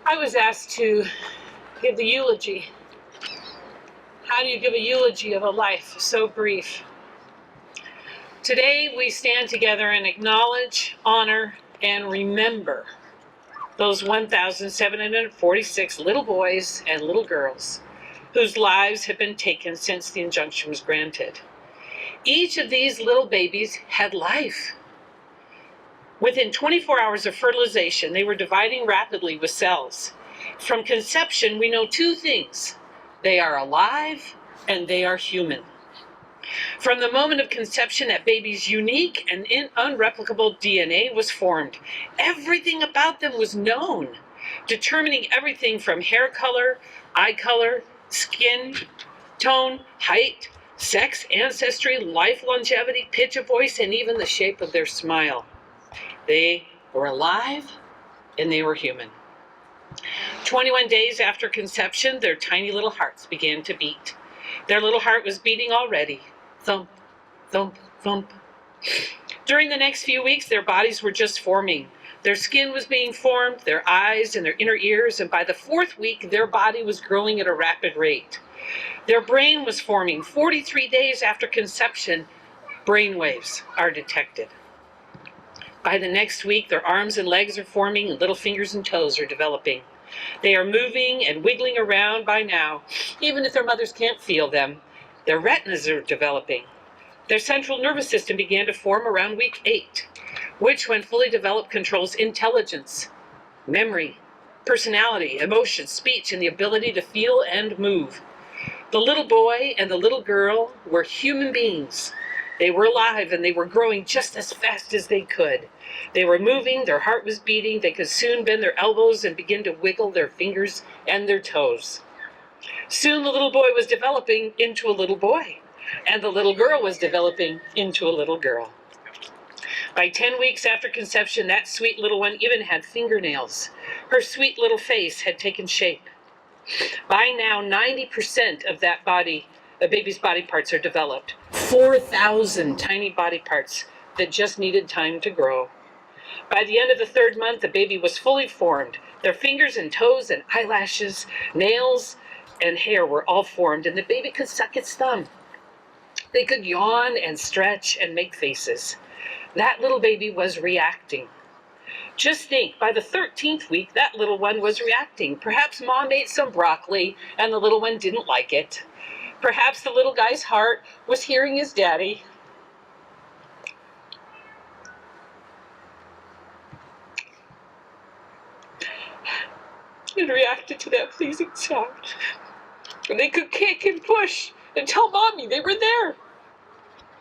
I was asked to give the eulogy. How do you give a eulogy of a life so brief? Today we stand together and acknowledge, honor, and remember those 1,746 little boys and little girls whose lives have been taken since the injunction was granted. Each of these little babies had life. Within 24 hours of fertilization, they were dividing rapidly with cells. From conception, we know two things. They are alive and they are human. From the moment of conception, that baby's unique and unreplicable DNA was formed. Everything about them was known, determining everything from hair color, eye color, skin tone, height, sex, ancestry, life longevity, pitch of voice, and even the shape of their smile. They were alive and they were human. 21 days after conception, their tiny little hearts began to beat. Their little heart was beating already. Thump, thump, thump. During the next few weeks, their bodies were just forming. Their skin was being formed, their eyes and their inner ears, and by the fourth week, their body was growing at a rapid rate. Their brain was forming. 43 days after conception, brain waves are detected. By the next week, their arms and legs are forming, and little fingers and toes are developing. They are moving and wiggling around by now, even if their mothers can't feel them. Their retinas are developing. Their central nervous system began to form around week 8, which, when fully developed, controls intelligence, memory, personality, emotion, speech, and the ability to feel and move. The little boy and the little girl were human beings. They were alive and they were growing just as fast as they could. They were moving, their heart was beating, they could soon bend their elbows and begin to wiggle their fingers and their toes. Soon the little boy was developing into a little boy, and the little girl was developing into a little girl. By 10 weeks after conception, that sweet little one even had fingernails. Her sweet little face had taken shape. By now, 90% of that body, a baby's body parts are developed. 4,000 tiny body parts that just needed time to grow. By the end of the 3rd month, the baby was fully formed. Their fingers and toes and eyelashes, nails and hair were all formed, and the baby could suck its thumb. They could yawn and stretch and make faces. That little baby was reacting. Just think, by the 13th week, that little one was reacting. Perhaps mom ate some broccoli and the little one didn't like it. Perhaps the little guy's heart was hearing his daddy. And reacted to that pleasing sound. And they could kick and push and tell mommy they were there.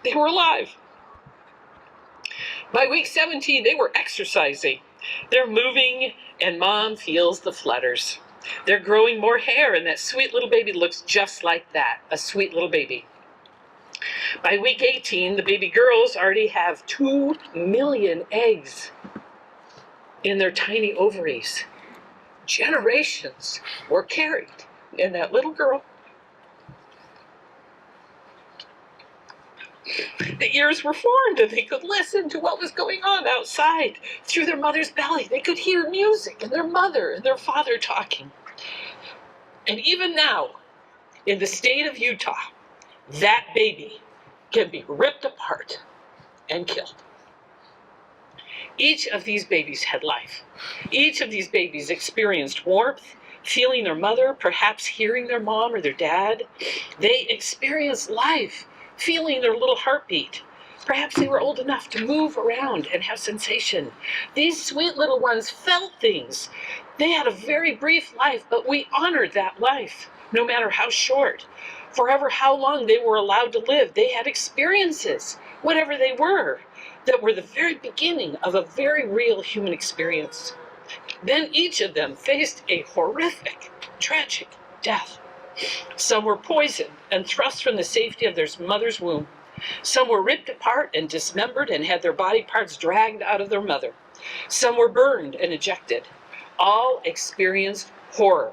They were alive. By week 17, they were exercising. They're moving, and mom feels the flutters. They're growing more hair, and that sweet little baby looks just like that, a sweet little baby. By week 18, the baby girls already have 2 million eggs in their tiny ovaries. Generations were carried in that little girl. The ears were formed and they could listen to what was going on outside. Through their mother's belly, they could hear music and their mother and their father talking. And even now, in the state of Utah, that baby can be ripped apart and killed. Each of these babies had life. Each of these babies experienced warmth, feeling their mother, perhaps hearing their mom or their dad. They experienced life, feeling their little heartbeat. Perhaps they were old enough to move around and have sensation. These sweet little ones felt things. They had a very brief life, but we honored that life, no matter how short. Forever how long they were allowed to live, they had experiences, whatever they were, that were the very beginning of a very real human experience. Then each of them faced a horrific, tragic death. Some were poisoned and thrust from the safety of their mother's womb. Some were ripped apart and dismembered and had their body parts dragged out of their mother. Some were burned and ejected. All experienced horror.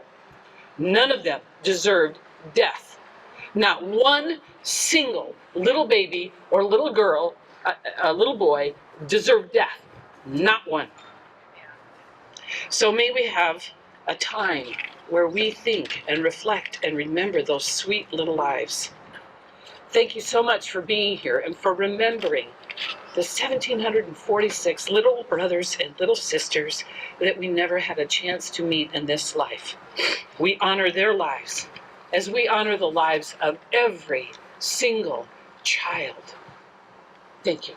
None of them deserved death. Not one single little baby or little girl, a little boy, deserved death. Not one. So may we have a time where we think and reflect and remember those sweet little lives. Thank you so much for being here and for remembering the 1,746 little brothers and little sisters that we never had a chance to meet in this life. We honor their lives as we honor the lives of every single child. Thank you.